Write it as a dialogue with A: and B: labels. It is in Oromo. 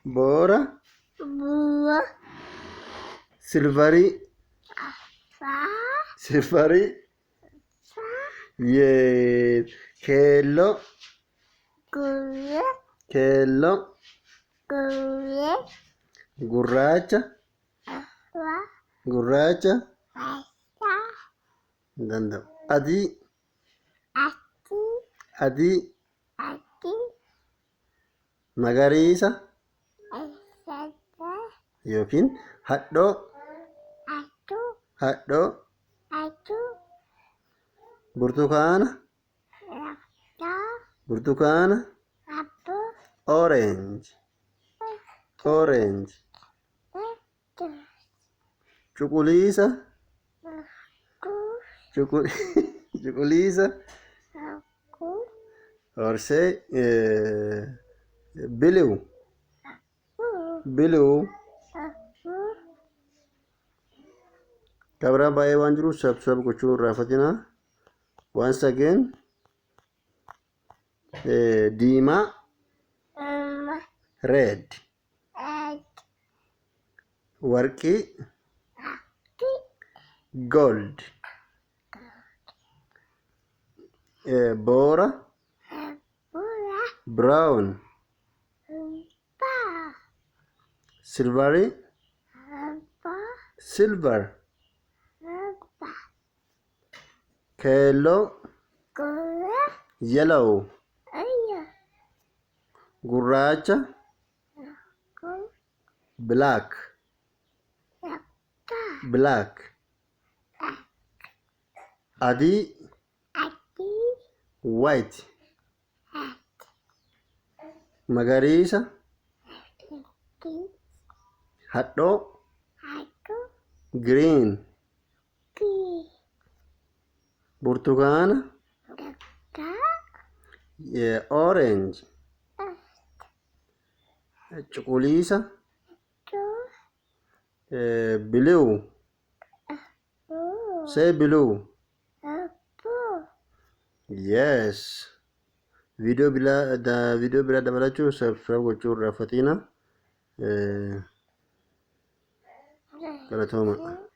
A: Bora. Silvery. Silvery. Yes. Kello. Kello. Gurracha. Gurracha. Dandam. Adi. Adi. Magariisa. Yookiin hadhoo. Hadhoo. Burtukaana. Burtukaana. Orange. Orange. Cuquliisa. Cuquliisa. Or say blue. Blue. Kabra baay'ee waan jiru sab gochuu raafatina. Once again diimaa. Red. Warqii. Gold. Boora. Brown. Silvery. Silver. Kello. Yellow. Gurracha. Black. Black. Adi. White. Magariisa. Hadhoo. Green. Burtukaana. Orange. Cuquliisa. Blue. Say blue. Yes. Video bila dabalachu subscribe gochuu raafatina. Galatoomaa.